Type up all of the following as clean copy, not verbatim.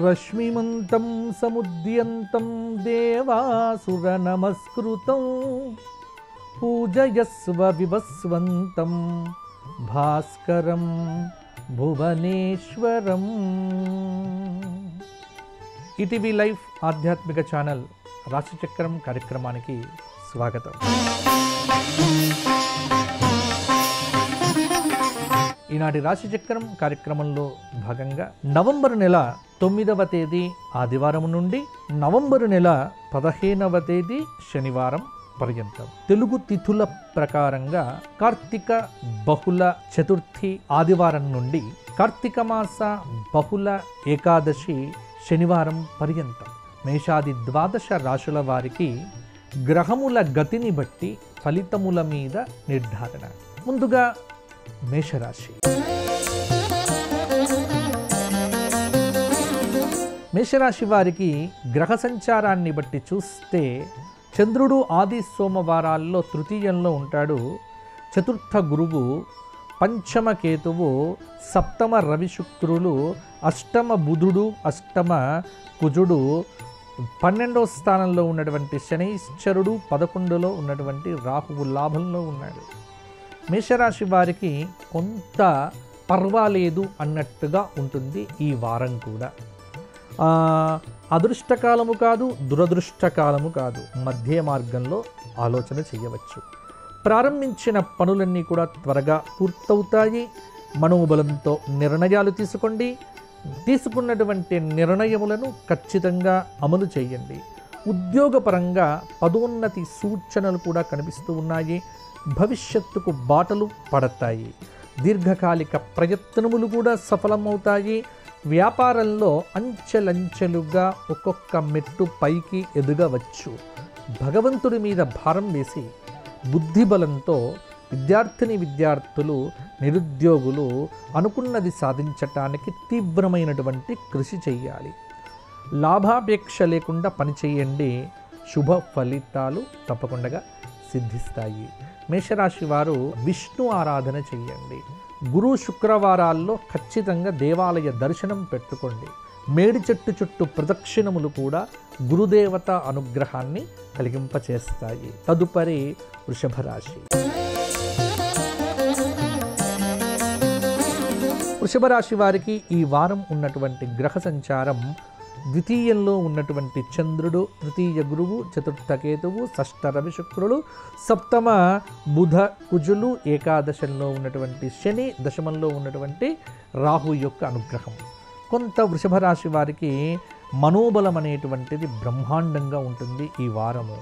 రశ్మిమంతం సముద్యంతం దేవాసుర నమస్కృతం పూజయస్వ వివస్వంతం భాస్కరం భువనేశ్వరం. ETV life ఆధ్యాత్మిక channel రాశిచక్రం కార్యక్రమానికి స్వాగతం. ఈనాటి రాశిచక్రం కార్యక్రమంలో భాగంగా నవంబర్ నెల 9వ తేదీ ఆదివారం నుండి నవంబర్ నెల 15వ తేదీ శనివారం పర్యంతం తెలుగు తిథుల ప్రకారంగా కార్తీక బహుళ చతుర్థి ఆదివారం నుండి కార్తీక మాస బహుళ ఏకాదశి శనివారం పర్యంతం మేషాది 12 రాశుల వారికి గ్రహముల గతిని బట్టి ఫలితముల మీద నిర్ధారణ. ముందుగా మేషరాశి. మేషరాశి వారికి గ్రహ సంచారాన్ని బట్టి చూస్తే చంద్రుడు ఆది సోమవారాల్లో తృతీయంలో ఉంటాడు, చతుర్థ గురువు, పంచమ కేతువు, సప్తమ రవి శుక్రులు, అష్టమ బుధుడు, అష్టమ కుజుడు, 12వ స్థానంలో ఉన్నటువంటి శనైశ్చరుడు, 11లో ఉన్నటువంటి రాహువు లాభంలో ఉన్నాడు. మేషరాశి వారికి కొంత పర్వాలేదు అన్నట్టుగా ఉంటుంది ఈ వారం కూడా. అదృష్టకాలము కాదు, దురదృష్టకాలము కాదు, మధ్య మార్గంలో ఆలోచన చేయవచ్చు. ప్రారంభించిన పనులన్నీ కూడా త్వరగా పూర్తవుతాయి. మనోబలంతో నిర్ణయాలు తీసుకోండి. తీసుకున్నటువంటి నిర్ణయములను ఖచ్చితంగా అమలు చేయండి. ఉద్యోగపరంగా పదోన్నతి సూచనలు కూడా కనిపిస్తూ ఉన్నాయి. భవిష్యత్తుకు బాటలు పడతాయి. దీర్ఘకాలిక ప్రయత్నములు కూడా సఫలమవుతాయి. వ్యాపారంలో అంచెలంచెలుగా ఒక్కొక్క మెట్టు పైకి ఎదగవచ్చు. భగవంతుడి మీద భారం వేసి బుద్ధిబలంతో విద్యార్థులు, నిరుద్యోగులు అనుకున్నది సాధించటానికి తీవ్రమైనటువంటి కృషి చేయాలి. లాభాపేక్ష లేకుండా పనిచేయండి. శుభ ఫలితాలు తప్పకుండా సిద్ధిస్తాయి. మేషరాశి వారు విష్ణు ఆరాధన చేయండి. గురు శుక్రవారాల్లో ఖచ్చితంగా దేవాలయ దర్శనం పెట్టుకోండి. మేడి చెట్టు చుట్టూ ప్రదక్షిణములు కూడా గురుదేవత అనుగ్రహాన్ని కలిగింపచేస్తాయి. తదుపరి వృషభ రాశి. వృషభ రాశి వారికి ఈ వారం ఉన్నటువంటి గ్రహ సంచారం ద్వితీయంలో ఉన్నటువంటి చంద్రుడు, తృతీయ గురువు, చతుర్థ కేతువు, షష్ఠ రవి శుక్రుడు, సప్తమ బుధ కుజులు, ఏకాదశంలో ఉన్నటువంటి శని, దశమంలో ఉన్నటువంటి రాహు యొక్క అనుగ్రహం. కొంత వృషభ రాశి వారికి మనోబలం అనేటువంటిది బ్రహ్మాండంగా ఉంటుంది ఈ వారము.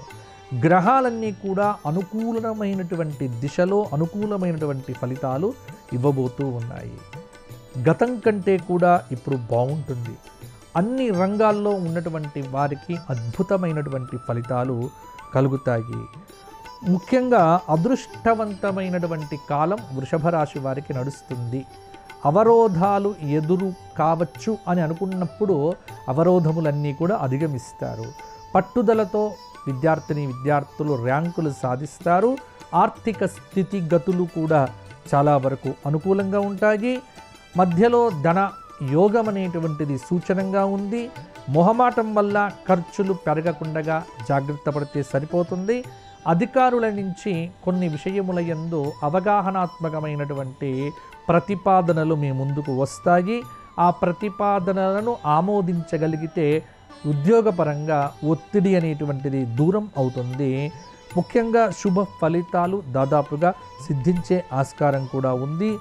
గ్రహాలన్నీ కూడా అనుకూలమైనటువంటి దిశలో అనుకూలమైనటువంటి ఫలితాలు ఇవ్వబోతూ ఉన్నాయి. గతం కంటే కూడా ఇప్పుడు బాగుంటుంది. అన్ని రంగాల్లో ఉన్నటువంటి వారికి అద్భుతమైనటువంటి ఫలితాలు కలుగుతాయి. ముఖ్యంగా అదృష్టవంతమైనటువంటి కాలం వృషభ రాశి వారికి నడుస్తుంది. అవరోధాలు ఎదురు కావచ్చు అని అనుకున్నప్పుడు అవరోధములన్నీ కూడా అధిగమిస్తారు. పట్టుదలతో విద్యార్థులు ర్యాంకులు సాధిస్తారు. ఆర్థిక స్థితిగతులు కూడా చాలా వరకు అనుకూలంగా ఉంటాయి. మధ్యలో ధన యోగం అనేటువంటిది సూచనంగా ఉంది. మొహమాటం వల్ల ఖర్చులు పెరగకుండా జాగ్రత్త పడితే సరిపోతుంది. అధికారుల నుంచి కొన్ని విషయముల యందు అవగాహనాత్మకమైనటువంటి ప్రతిపాదనలు మీ ముందుకు వస్తాయి. ఆ ప్రతిపాదనలను ఆమోదించగలిగితే ఉద్యోగపరంగా ఒత్తిడి అనేటువంటిది దూరం అవుతుంది. ముఖ్యంగా శుభ ఫలితాలు దాదాపుగా సిద్ధించే ఆస్కారం కూడా ఉంది.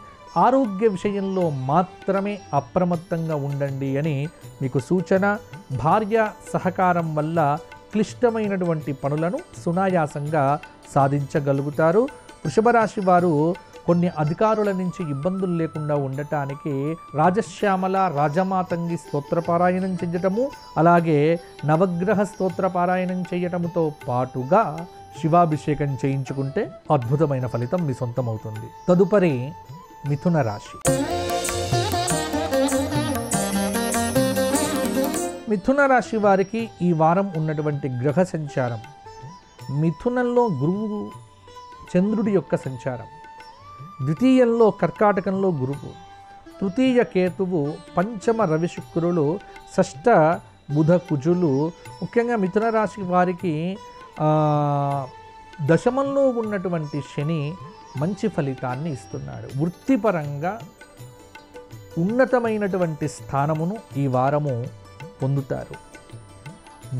ఆరోగ్య విషయంలో మాత్రమే అప్రమత్తంగా ఉండండి అని మీకు సూచన. భార్య సహకారం వల్ల క్లిష్టమైనటువంటి పనులను సునాయాసంగా సాధించగలుగుతారు. వృషభ రాశి వారు కొన్ని అధికారుల నుంచి ఇబ్బందులు లేకుండా ఉండటానికి రాజశ్యామల, రాజమాతంగి స్తోత్రపారాయణం చేయటము, అలాగే నవగ్రహ స్తోత్రపారాయణం చేయటముతో పాటుగా శివాభిషేకం చేయించుకుంటే అద్భుతమైన ఫలితం మీ సొంతం అవుతుంది. తదుపరి మిథున రాశి. మిథున రాశి వారికి ఈ వారం ఉన్నటువంటి గ్రహ సంచారం మిథునంలో గురువు చంద్రుడి యొక్క సంచారం, ద్వితీయంలో కర్కాటకంలో గురువు, తృతీయ కేతువు, పంచమ రవి శుక్రులు, షష్ఠ బుధ కుజులు. ముఖ్యంగా మిథున రాశి వారికి దశమంలో ఉన్నటువంటి శని మంచి ఫలితాన్ని ఇస్తున్నాడు. వృత్తిపరంగా ఉన్నతమైనటువంటి స్థానమును ఈ వారము పొందుతారు.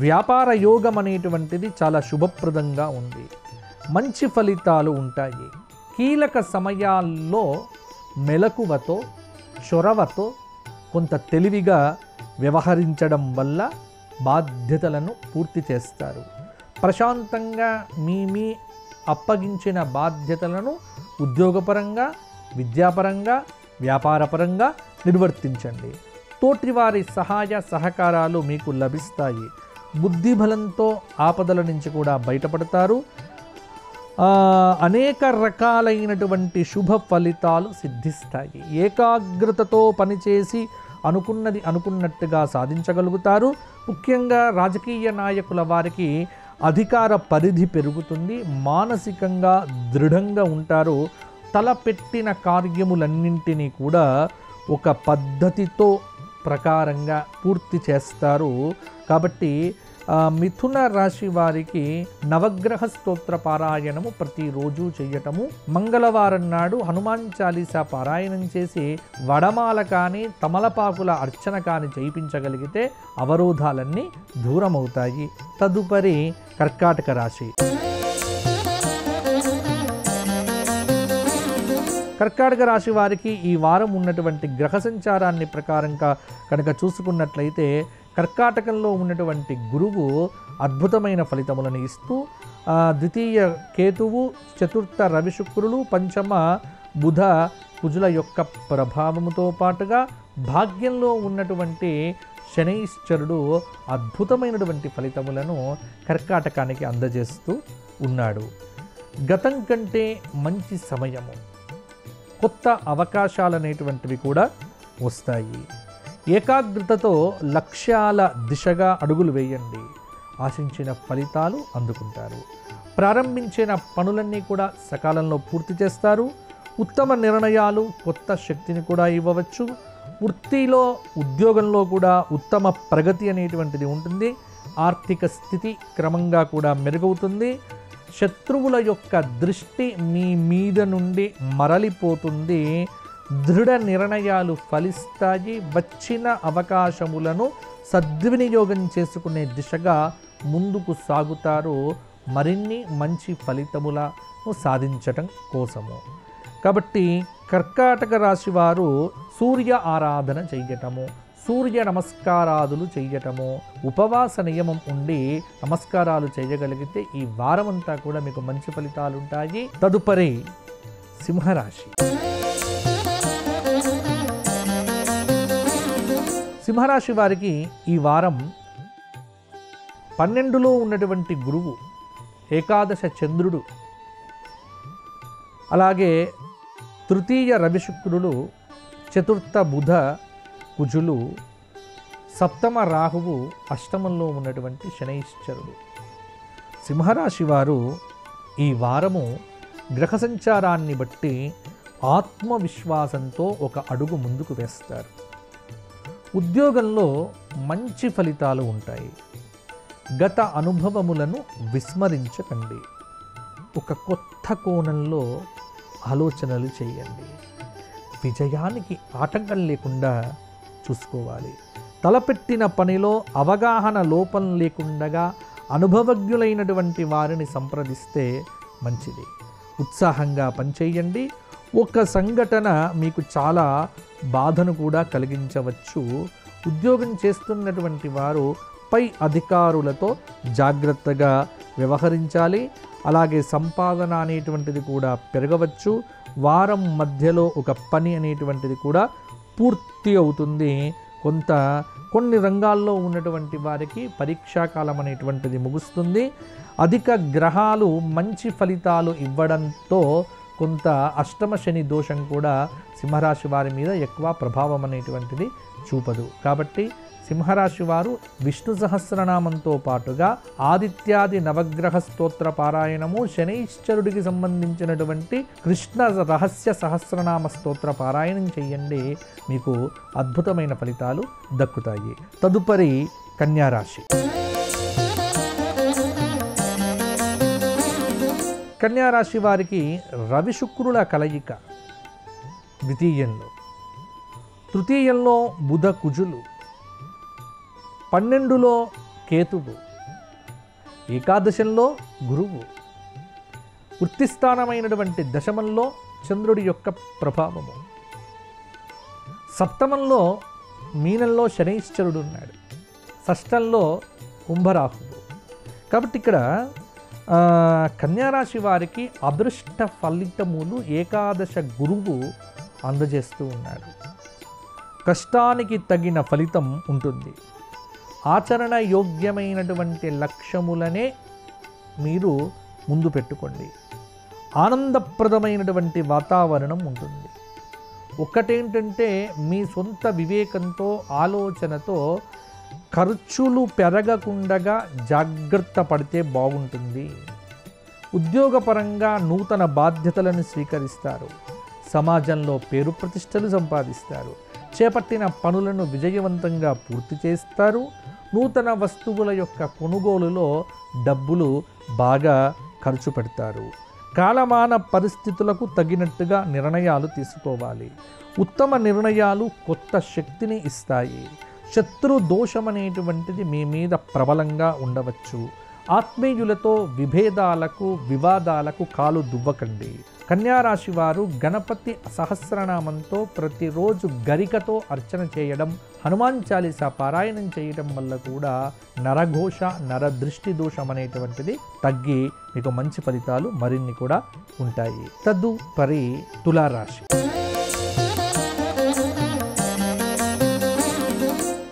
వ్యాపార యోగం అనేటువంటిది చాలా శుభప్రదంగా ఉంది. మంచి ఫలితాలు ఉంటాయి. కీలక సమయాల్లో మెలకువతో, చొరవతో, కొంత తెలివిగా వ్యవహరించడం వల్ల బాధ్యతలను పూర్తి చేస్తారు. ప్రశాంతంగా మీ అప్పగించిన బాధ్యతలను ఉద్యోగపరంగా, విద్యాపరంగా, వ్యాపారపరంగా నిర్వర్తించండి. తోటివారి సహాయ సహకారాలు మీకు లభిస్తాయి. బుద్ధిబలంతో ఆపదల నుంచి కూడా బయటపడతారు. అనేక రకాలైనటువంటి శుభ ఫలితాలు సిద్ధిస్తాయి. ఏకాగ్రతతో పనిచేసి అనుకున్నది అనుకున్నట్టుగా సాధించగలుగుతారు. ముఖ్యంగా రాజకీయ నాయకుల వారికి అధికార పరిధి పెరుగుతుంది. మానసికంగా దృఢంగా ఉంటారు. తలపెట్టిన కార్యములన్నింటినీ కూడా ఒక పద్ధతితో ప్రకారంగా పూర్తి చేస్తారు. కాబట్టి మిథున రాశి వారికి నవగ్రహ స్తోత్ర పారాయణము ప్రతిరోజు చేయటము, మంగళవారం నాడు హనుమాన్ చాలీసా పారాయణం చేసి వడమాల కానీ తమలపాకుల అర్చన కానీ చేయించగలిగితే అవరోధాలన్నీ దూరమవుతాయి. తదుపరి కర్కాటక రాశి. కర్కాటక రాశి వారికి ఈ వారం ఉన్నటువంటి గ్రహ సంచారాన్ని ప్రకారంగా కనుక చూసుకున్నట్లయితే కర్కాటకంలో ఉన్నటువంటి గురువు అద్భుతమైన ఫలితములను ఇస్తూ ద్వితీయ కేతువు, చతుర్థ రవి శుక్రులు, పంచమ బుధ కుజుల యొక్క ప్రభావముతో పాటుగా భాగ్యంలో ఉన్నటువంటి శనైశ్చరుడు అద్భుతమైనటువంటి ఫలితములను కర్కాటకానికి అందజేస్తూ ఉన్నాడు. గతం కంటే మంచి సమయము, కొత్త అవకాశాలు అనేటువంటివి కూడా వస్తాయి. ఏకాగ్రతతో లక్ష్యాల దిశగా అడుగులు వేయండి. ఆశించిన ఫలితాలు అందుకుంటారు. ప్రారంభించిన పనులన్నీ కూడా సకాలంలో పూర్తి చేస్తారు. ఉత్తమ నిర్ణయాలు కొత్త శక్తిని కూడా ఇవ్వవచ్చు. వృత్తిలో, ఉద్యోగంలో కూడా ఉత్తమ ప్రగతి అనేటువంటిది ఉంటుంది. ఆర్థిక స్థితి క్రమంగా కూడా మెరుగవుతుంది. శత్రువుల యొక్క దృష్టి మీ మీద నుండి మరలిపోతుంది. దృఢ నిర్ణయాలు ఫలిస్తాయి. వచ్చిన అవకాశములను సద్వినియోగం చేసుకునే దిశగా ముందుకు సాగుతారు. మరిన్ని మంచి ఫలితములను సాధించటం కోసము. కాబట్టి కర్కాటక రాశి వారు సూర్య ఆరాధన చెయ్యటము, సూర్య నమస్కారాదులు చెయ్యటము, ఉపవాస నియమం ఉండి నమస్కారాలు చేయగలిగితే ఈ వారమంతా కూడా మీకు మంచి ఫలితాలు ఉంటాయి. తదుపరి సింహరాశి. సింహరాశి వారికి ఈ వారం 12లో ఉన్నటువంటి గురువు, ఏకాదశ చంద్రుడు, అలాగే తృతీయ రవి శుక్రులు, చతుర్థ బుధ కుజులు, సప్తమ రాహువు, అష్టమంలో ఉన్నటువంటి శనైశ్చరుడు. సింహరాశి వారు ఈ వారము గ్రహ సంచారాన్ని బట్టి ఆత్మవిశ్వాసంతో ఒక అడుగు ముందుకు వేస్తారు. ఉద్యోగంలో మంచి ఫలితాలు ఉంటాయి. గత అనుభవములను విస్మరించకండి. ఒక కొత్త కోణంలో ఆలోచనలు చేయండి. విజయానికి ఆటంకం లేకుండా చూసుకోవాలి. తలపెట్టిన పనిలో అవగాహన లోపం లేకుండా అనుభవజ్ఞులైనటువంటి వారిని సంప్రదిస్తే మంచిది. ఉత్సాహంగా పనిచేయండి. ఒక సంఘటన మీకు చాలా బాధను కూడా కలిగించవచ్చు. ఉద్యోగం చేస్తున్నటువంటి వారు పై అధికారులతో జాగ్రత్తగా వ్యవహరించాలి. అలాగే సంపాదన అనేటువంటిది కూడా పెరగవచ్చు. వారం మధ్యలో ఒక పని అనేటువంటిది కూడా పూర్తి అవుతుంది. కొన్ని రంగాల్లో ఉన్నటువంటి వారికి పరీక్షాకాలం అనేటువంటిది ముగుస్తుంది. అధిక గ్రహాలు మంచి ఫలితాలు ఇవ్వడంతో కొంత అష్టమ శని దోషం కూడా సింహరాశి వారి మీద ఎక్కువ ప్రభావం అనేటువంటిది చూపదు. కాబట్టి సింహరాశి వారు విష్ణు సహస్రనామంతో పాటుగా ఆదిత్యాది నవగ్రహ స్తోత్ర పారాయణము, శనైశ్చరుడికి సంబంధించినటువంటి కృష్ణ రహస్య సహస్రనామ స్తోత్ర పారాయణం చేయండి. మీకు అద్భుతమైన ఫలితాలు దక్కుతాయి. తదుపరి కన్యారాశి. కన్యారాశి వారికి రవి శుక్రుల కలయిక ద్వితీయంలో, తృతీయంలో బుధ కుజులు, 12లో కేతువు, ఏకాదశంలో గురువు, వృత్తిస్థానమైనటువంటి దశమంలో చంద్రుడి యొక్క ప్రభావము, సప్తమంలో మీనంలో శనైశ్చరుడు ఉన్నాడు, షష్టంలో కుంభరాహువు. కాబట్టి ఇక్కడ కన్యారాశి వారికి అదృష్ట ఫలితములు ఏకాదశ గురువు అందజేస్తూ ఉన్నాడు. కష్టానికి తగిన ఫలితం ఉంటుంది. ఆచరణ యోగ్యమైనటువంటి లక్ష్యములనే మీరు ముందు పెట్టుకోండి. ఆనందప్రదమైనటువంటి వాతావరణం ఉంటుంది. ఒక్కటేంటంటే మీ సొంత వివేకంతో ఆలోచనతో ఖర్చులు పెరగకుండా జాగ్రత్త పడితే బాగుంటుంది. ఉద్యోగపరంగా నూతన బాధ్యతలను స్వీకరిస్తారు. సమాజంలో పేరు ప్రతిష్టలు సంపాదిస్తారు. చేపట్టిన పనులను విజయవంతంగా పూర్తి చేస్తారు. నూతన వస్తువుల యొక్క కొనుగోలులో డబ్బులు బాగా ఖర్చు పెడతారు. కాలమాన పరిస్థితులకు తగినట్టుగా నిర్ణయాలు తీసుకోవాలి. ఉత్తమ నిర్ణయాలు కొత్త శక్తిని ఇస్తాయి. శత్రు దోషం అనేటువంటిది మీ మీద ప్రబలంగా ఉండవచ్చు. ఆత్మీయులతో విభేదాలకు వివాదాలకు కాలు దువ్వకండి. కన్యారాశి వారు గణపతి సహస్రనామంతో ప్రతిరోజు గరికతో అర్చన చేయడం, హనుమాన్ చాలీసా పారాయణం చేయడం వల్ల కూడా నరఘోష నరదృష్టి దోషం అనేటువంటిది తగ్గి మీకు మంచి ఫలితాలు మరిన్ని కూడా ఉంటాయి. తదుపరి తులారాశి.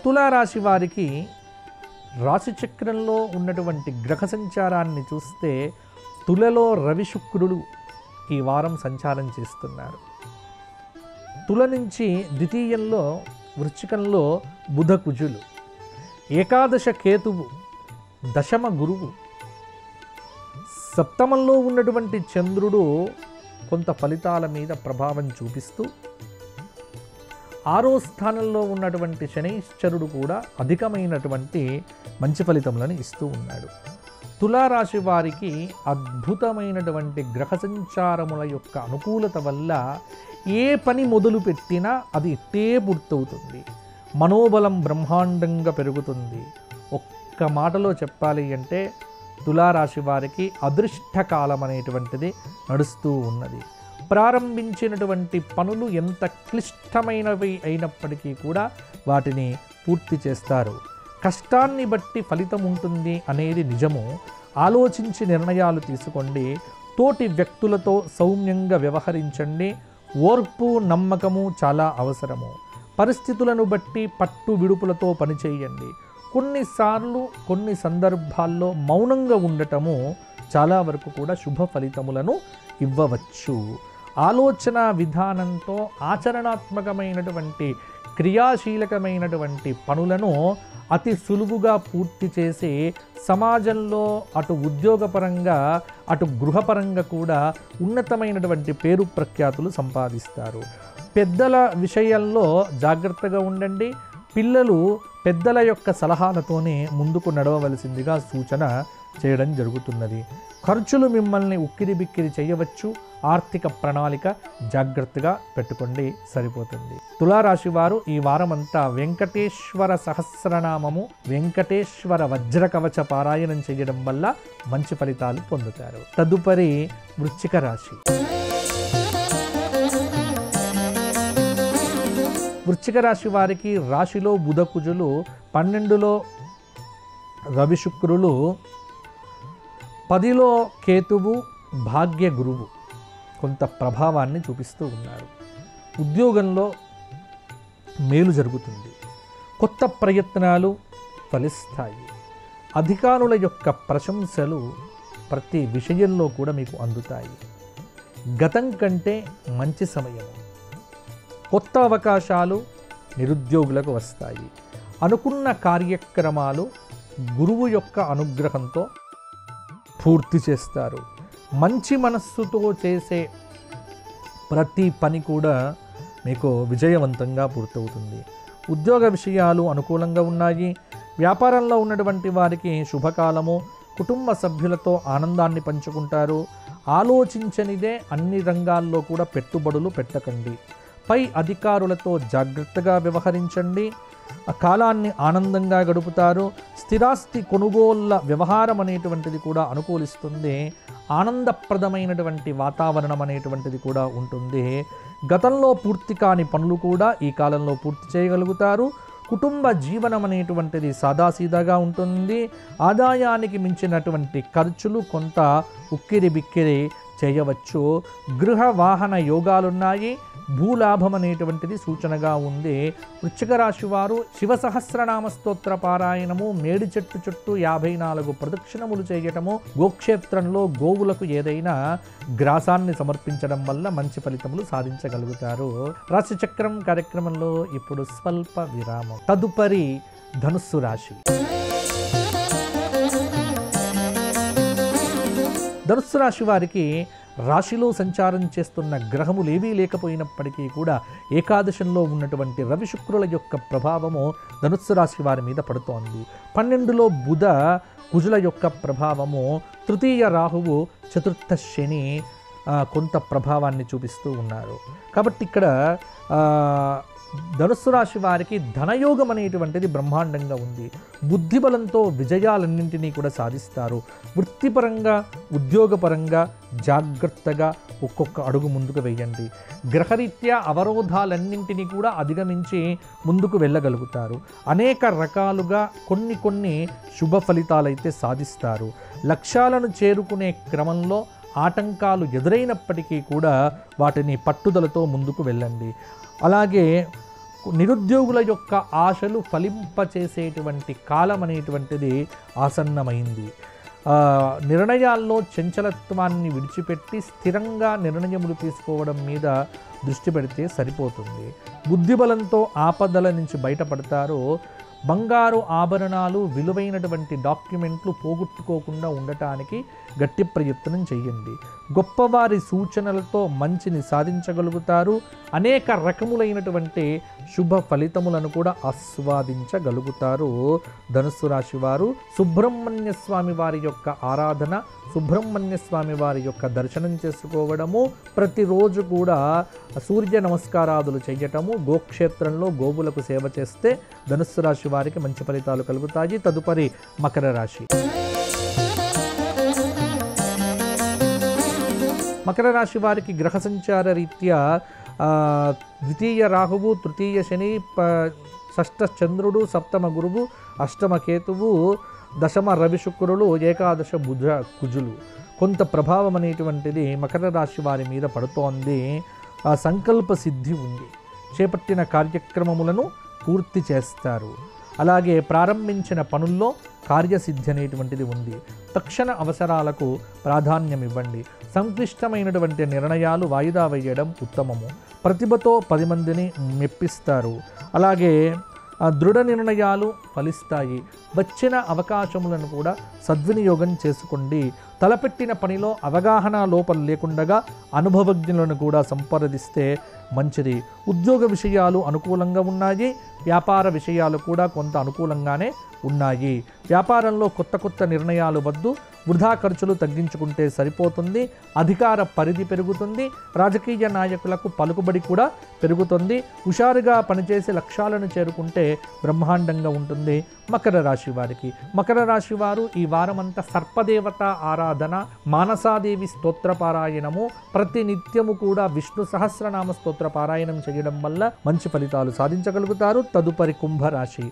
తులారాశి వారికి రాశి చక్రంలో ఉన్నటువంటి గ్రహ సంచారాన్ని చూస్తే తులలో రవి శుక్రుడు ఈ వారం సంచారం చేస్తున్నారు. తుల నుంచి ద్వితీయంలో వృశ్చికంలో బుధ కుజులు, ఏకాదశ కేతువు, దశమ గురువు, సప్తమంలో ఉన్నటువంటి చంద్రుడు కొంత ఫలితాల మీద ప్రభావం చూపిస్తూ, 6వ స్థానంలో ఉన్నటువంటి శనైశ్చరుడు కూడా అధికమైనటువంటి మంచి ఫలితములను ఇస్తూ ఉన్నాడు. తులారాశి వారికి అద్భుతమైనటువంటి గ్రహ సంచారముల యొక్క అనుకూలత వల్ల ఏ పని మొదలు పెట్టినా అది ఇట్టే పూర్తవుతుంది. మనోబలం బ్రహ్మాండంగా పెరుగుతుంది. ఒక్క మాటలో చెప్పాలి అంటే తులారాశి వారికి అదృష్టకాలం అనేటువంటిది నడుస్తూ ఉన్నది. ప్రారంభించినటువంటి పనులు ఎంత క్లిష్టమైనవి అయినప్పటికీ కూడా వాటిని పూర్తి చేస్తారు. కష్టాన్ని బట్టి ఫలితం ఉంటుంది అనేది నిజము. ఆలోచించి నిర్ణయాలు తీసుకోండి. తోటి వ్యక్తులతో సౌమ్యంగా వ్యవహరించండి. ఓర్పు నమ్మకము చాలా అవసరము. పరిస్థితులను బట్టి పట్టు విడుపులతో పనిచేయండి. కొన్నిసార్లు కొన్ని సందర్భాల్లో మౌనంగా ఉండటము చాలా వరకు కూడా శుభ ఫలితములను ఇవ్వవచ్చు. ఆలోచన విధానంతో ఆచరణాత్మకమైనటువంటి క్రియాశీలకమైనటువంటి పనులను అతి సులువుగా పూర్తి చేసి సమాజంలో అటు ఉద్యోగపరంగా అటు గృహపరంగా కూడా ఉన్నతమైనటువంటి పేరు ప్రఖ్యాతులు సంపాదిస్తారు. పెద్దల విషయంలో జాగ్రత్తగా ఉండండి. పిల్లలు పెద్దల యొక్క సలహాలతోనే ముందుకు నడవవలసిందిగా సూచన చేయడం జరుగుతున్నది. ఖర్చులు మిమ్మల్ని ఉక్కిరిబిక్కిరి చేయవచ్చు. ఆర్థిక ప్రణాళిక జాగ్రత్తగా పెట్టుకోండి, సరిపోతుంది. తులారాశి వారు ఈ వారమంతా వెంకటేశ్వర సహస్రనామము, వెంకటేశ్వర వజ్ర కవచ పారాయణం చేయడం వల్ల మంచి ఫలితాలు పొందుతారు. తదుపరి వృశ్చిక రాశి. వృశ్చిక రాశి వారికి రాశిలో బుధ కుజులు, 12లో రవి శుక్రులు, 10లో కేతువు, భాగ్య గురువు కొంత ప్రభావాన్ని చూపిస్తూ ఉన్నారు. ఉద్యోగంలో మేలు జరుగుతుంది. కొత్త ప్రయత్నాలు ఫలిస్తాయి. అధికారుల యొక్క ప్రశంసలు ప్రతి విషయంలో కూడా మీకు అందుతాయి. గతం కంటే మంచి సమయం. కొత్త అవకాశాలు నిరుద్యోగులకు వస్తాయి. అనుకున్న కార్యక్రమాలు గురువు యొక్క అనుగ్రహంతో పూర్తి చేస్తారు. మంచి మనస్సుతో చేసే ప్రతి పని కూడా మీకు విజయవంతంగా పూర్తవుతుంది. ఉద్యోగ విషయాలు అనుకూలంగా ఉన్నాయి. వ్యాపారంలో ఉన్నటువంటి వారికి శుభకాలము. కుటుంబ సభ్యులతో ఆనందాన్ని పంచుకుంటారు. ఆలోచించనిదే అన్ని రంగాల్లో కూడా పెట్టుబడులు పెట్టకండి. పై అధికారులతో జాగ్రత్తగా వ్యవహరించండి. ఆ కాలాన్ని ఆనందంగా గడుపుతారు. స్థిరాస్తి కొనుగోళ్ల వ్యవహారం అనేటువంటిది కూడా అనుకూలిస్తుంది. ఆనందప్రదమైనటువంటి వాతావరణం అనేటువంటిది కూడా ఉంటుంది. గతంలో పూర్తి కాని పనులు కూడా ఈ కాలంలో పూర్తి చేయగలుగుతారు. కుటుంబ జీవనం అనేటువంటిది సాదాసీదాగా ఉంటుంది. ఆదాయానికి మించినటువంటి ఖర్చులు కొంత ఉక్కిరి బిక్కిరి చేయవచ్చు. గృహ వాహన యోగాలున్నాయి. భూలాభం అనేటువంటిది సూచనగా ఉంది. వృశ్చిక రాశి వారు శివ సహస్రనామ స్తోత్ర పారాయణము, మేడి చెట్టు చుట్టూ 54 ప్రదక్షిణములు చేయటము, గోక్షేత్రంలో గోవులకు ఏదైనా గ్రాసాన్ని సమర్పించడం వల్ల మంచి ఫలితములు సాధించగలుగుతారు. రాశిచక్రం కార్యక్రమంలో ఇప్పుడు స్వల్ప విరామం. తదుపరి ధనుస్సు రాశి. ధనుస్సు రాశి వారికి రాశిలో సంచారం చేస్తున్న గ్రహములు ఏవీ లేకపోయినప్పటికీ కూడా ఏకాదశంలో ఉన్నటువంటి రవి శుక్రుల యొక్క ప్రభావము ధనుస్సు రాశి వారి మీద పడుతోంది. 12లో బుధ కుజుల యొక్క ప్రభావము, తృతీయ రాహువు, చతుర్థ శని కొంత ప్రభావాన్ని చూపిస్తూ ఉన్నారు. కాబట్టి ఇక్కడ ధనుస్సు రాశి వారికి ధనయోగం అనేటువంటిది బ్రహ్మాండంగా ఉంది. బుద్ధిబలంతో విజయాలన్నింటినీ కూడా సాధిస్తారు. వృత్తిపరంగా, ఉద్యోగపరంగా జాగ్రత్తగా ఒక్కొక్క అడుగు ముందుకు వేయండి. గ్రహరీత్యా అవరోధాలన్నింటినీ కూడా అధిగమించి ముందుకు వెళ్ళగలుగుతారు. అనేక రకాలుగా కొన్ని శుభ ఫలితాలైతే సాధిస్తారు. లక్ష్యాలను చేరుకునే క్రమంలో ఆటంకాలు ఎదురైనప్పటికీ కూడా వాటిని పట్టుదలతో ముందుకు వెళ్ళండి. అలాగే నిరుద్యోగుల యొక్క ఆశలు ఫలింపచేసేటువంటి కాలం అనేటువంటిది ఆసన్నమైంది. నిర్ణయాల్లో చంచలత్వాన్ని విడిచిపెట్టి స్థిరంగా నిర్ణయములు తీసుకోవడం మీద దృష్టి పెడితే సరిపోతుంది. బుద్ధిబలంతో ఆపదల నుంచి బయటపడతారు. బంగారు ఆభరణాలు, విలువైనటువంటి డాక్యుమెంట్లు పోగొట్టుకోకుండా ఉండటానికి గట్టి ప్రయత్నం చేయండి. గొప్పవారి సూచనలతో మంచిని సాధించగలుగుతారు. అనేక రకములైనటువంటి శుభ ఫలితములను కూడా ఆస్వాదించగలుగుతారు. ధనుస్సు రాశి వారు సుబ్రహ్మణ్య స్వామి వారి యొక్క ఆరాధన, సుబ్రహ్మణ్య స్వామి వారి యొక్క దర్శనం చేసుకోవడము, ప్రతిరోజు కూడా సూర్య నమస్కారాదులు చేయటము, గోక్షేత్రంలో గోవులకు సేవ చేస్తే ధనుస్సు రాశి వారికి మంచి ఫలితాలు కలుగుతాయి. తదుపరి మకర రాశి. మకర రాశి వారికి గ్రహ సంచార రీత్యా ద్వితీయ రాహువు, తృతీయ శని, షష్ఠ చంద్రుడు, సప్తమ గురువు, అష్టమ కేతువు, దశమ రవి శుక్రులు, ఏకాదశ బుధ కుజులు కొంత ప్రభావం అనేటువంటిది మకర రాశి వారి మీద పడుతోంది. సంకల్ప సిద్ధి ఉంది. చేపట్టిన కార్యక్రమములను పూర్తి చేస్తారు. అలాగే ప్రారంభించిన పనుల్లో కార్యసిద్ధి అనేటువంటిది ఉంది. తక్షణ అవసరాలకు ప్రాధాన్యం ఇవ్వండి. సంక్లిష్టమైనటువంటి నిర్ణయాలు వాయిదా వేయడం ఉత్తమము. ప్రతిభతో 10 మందిని మెప్పిస్తారు. అలాగే దృఢ నిర్ణయాలు ఫలిస్తాయి. వచ్చిన అవకాశములను కూడా సద్వినియోగం చేసుకోండి. తలపెట్టిన పనిలో అవగాహన లోపం లేకుండా అనుభవజ్ఞులను కూడా సంప్రదిస్తే మంచిది. ఉద్యోగ విషయాలు అనుకూలంగా ఉన్నాయి. వ్యాపార విషయాలు కూడా కొంత అనుకూలంగానే ఉన్నాయి. వ్యాపారంలో కొత్త నిర్ణయాలు వద్దు. వృధా ఖర్చులు తగ్గించుకుంటే సరిపోతుంది. అధికార పరిధి పెరుగుతుంది. రాజకీయ నాయకులకు పలుకుబడి కూడా పెరుగుతుంది. హుషారుగా పనిచేసి లక్ష్యాలను చేరుకుంటే బ్రహ్మాండంగా ఉంటుంది మకర రాశి వారికి. మకర రాశి వారు ఈ వారమంతా సర్పదేవత ఆరాధన, మానసాదేవి స్తోత్ర పారాయణము, ప్రతి నిత్యము కూడా విష్ణు సహస్రనామ స్తోత్ర పారాయణం చేయడం వల్ల మంచి ఫలితాలు సాధించగలుగుతారు. తదుపరి కుంభరాశి.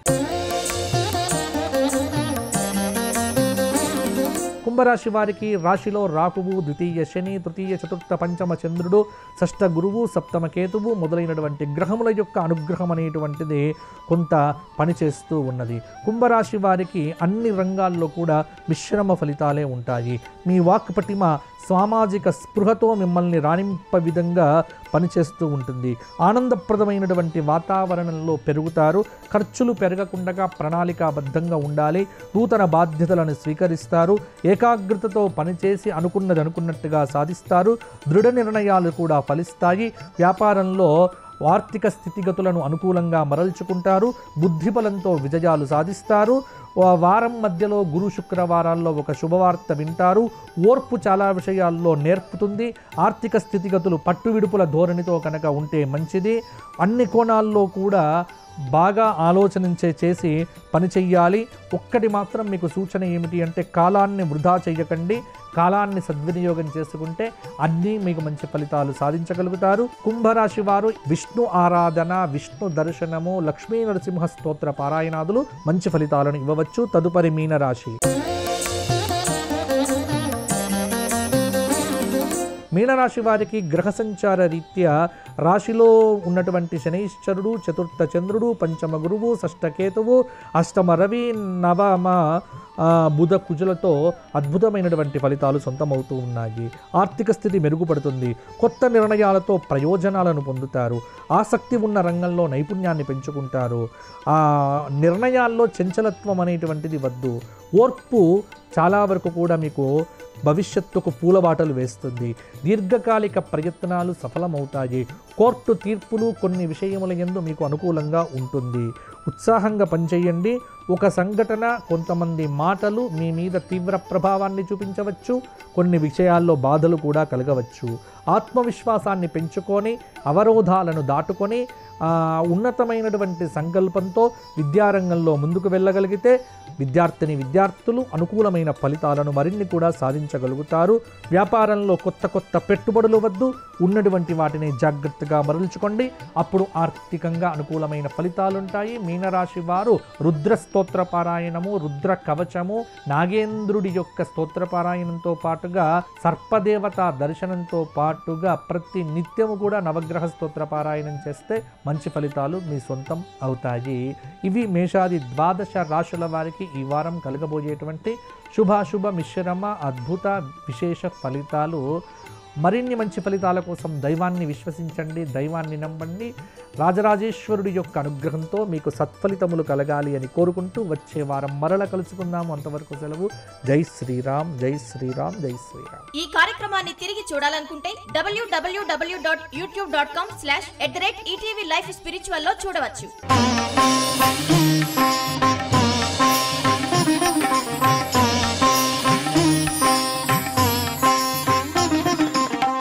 కుంభరాశి వారికి రాశిలో రాహువు, ద్వితీయ శని, తృతీయ చతుర్థ పంచమ చంద్రుడు, షష్ఠ గురువు, సప్తమ కేతువు మొదలైనటువంటి గ్రహముల యొక్క అనుగ్రహం అనేటువంటిది కొంత పనిచేస్తూ ఉన్నది. కుంభరాశి వారికి అన్ని రంగాల్లో కూడా మిశ్రమ ఫలితాలే ఉంటాయి. మీ వాక్ పటిమ సామాజిక స్పృహతో మిమ్మల్ని రాణింప విధంగా పనిచేస్తూ ఉంటుంది. ఆనందప్రదమైనటువంటి వాతావరణంలో పెరుగుతారు. ఖర్చులు పెరగకుండా ప్రణాళికాబద్ధంగా ఉండాలి. నూతన బాధ్యతలను స్వీకరిస్తారు. ఏకాగ్రతతో పనిచేసి అనుకున్నది అనుకున్నట్టుగా సాధిస్తారు. దృఢ నిర్ణయాలు కూడా ఫలిస్తాయి. వ్యాపారంలో ఆర్థిక స్థితిగతులను అనుకూలంగా మరల్చుకుంటారు. బుద్ధిబలంతో విజయాలు సాధిస్తారు. వారం మధ్యలో గురు శుక్రవారాల్లో ఒక శుభవార్త వింటారు. ఓర్పు చాలా విషయాల్లో నేర్పుతుంది. ఆర్థిక స్థితిగతులు పట్టువిడుపుల ధోరణితో కనుక ఉంటే మంచిది. అన్ని కోణాల్లో కూడా బాగా ఆలోచనించే చేసి పని చెయ్యాలి. ఒక్కటి మాత్రం మీకు సూచన ఏమిటి అంటే కాలాన్ని వృధా చెయ్యకండి. కాలాన్ని సద్వినియోగం చేసుకుంటే అన్నీ మీకు మంచి ఫలితాలు సాధించగలుగుతారు. కుంభరాశి వారు విష్ణు ఆరాధన, విష్ణు దర్శనము, లక్ష్మీ నరసింహ స్తోత్ర పారాయణాదులు మంచి ఫలితాలను ఇవ్వవచ్చు. తదుపరి మీనరాశి. మీనరాశి వారికి గ్రహ సంచార రీత్యా రాశిలో ఉన్నటువంటి శనైశ్వరుడు, చతుర్థ చంద్రుడు, పంచమ గురువు, షష్ఠ కేతువు, అష్టమ రవి, నవమ బుధ కుజులతో అద్భుతమైనటువంటి ఫలితాలు సొంతమవుతూ ఉన్నాయి. ఆర్థిక స్థితి మెరుగుపడుతుంది. కొత్త నిర్ణయాలతో ప్రయోజనాలను పొందుతారు. ఆసక్తి ఉన్న రంగంలో నైపుణ్యాన్ని పెంచుకుంటారు. ఆ నిర్ణయాల్లో చంచలత్వం అనేటువంటిది వద్దు. ఓర్పు చాలా వరకు కూడా మీకు భవిష్యత్తుకు పూలబాటలు వేస్తుంది. దీర్ఘకాలిక ప్రయత్నాలు సఫలమవుతాయి. కోర్టు తీర్పులు కొన్ని విషయముల యందు మీకు అనుకూలంగా ఉంటుంది. ఉత్సాహంగా పనిచేయండి. ఒక సంఘటన, కొంతమంది మాటలు మీ మీద తీవ్ర ప్రభావాన్ని చూపించవచ్చు. కొన్ని విషయాల్లో బాధలు కూడా కలగవచ్చు. ఆత్మవిశ్వాసాన్ని పెంచుకొని అవరోధాలను దాటుకొని ఉన్నతమైనటువంటి సంకల్పంతో విద్యారంగంలో ముందుకు వెళ్ళగలిగితే విద్యార్థులు అనుకూలమైన ఫలితాలను మరిన్ని కూడా సాధించగలుగుతారు. వ్యాపారంలో కొత్త పెట్టుబడులు వద్దు. ఉన్నటువంటి వాటిని జాగ్రత్తగా మరల్చుకోండి. అప్పుడు ఆర్థికంగా అనుకూలమైన ఫలితాలు ఉంటాయి. మీనరాశి వారు రుద్ర స్తోత్ర పారాయణము, రుద్ర కవచము, నాగేంద్రుడి యొక్క స్తోత్ర పారాయణంతో పాటుగా సర్పదేవత దర్శనంతో పాటుగా ప్రతి నిత్యము కూడా నవగ్రహ స్తోత్ర పారాయణం చేస్తే మంచి ఫలితాలు మీ సొంతం అవుతాయి. ఇవి మేషాది ద్వాదశ రాశుల వారికి ఈ వారం కలగబోయేటువంటి శుభాశుభ మిశ్రమ అద్భుత విశేష ఫలితాలు. మరిన్ని మంచి ఫలితాల కోసం దైవాన్ని విశ్వసించండి, దైవాన్ని నమ్మండి. రాజరాజేశ్వరుడి యొక్క అనుగ్రహంతో మీకు సత్ఫలితములు కలగాలి అని కోరుకుంటూ వచ్చే వారం మరల కలుసుకుందాము. అంతవరకు సెలవు. జై శ్రీరామ్, జై శ్రీరామ్, జై శ్రీరామ్. ఈ కార్యక్రమాన్ని తిరిగి చూడాలనుకుంటే www.youtube.com/@ETV Life Spiritual లో చూడవచ్చు.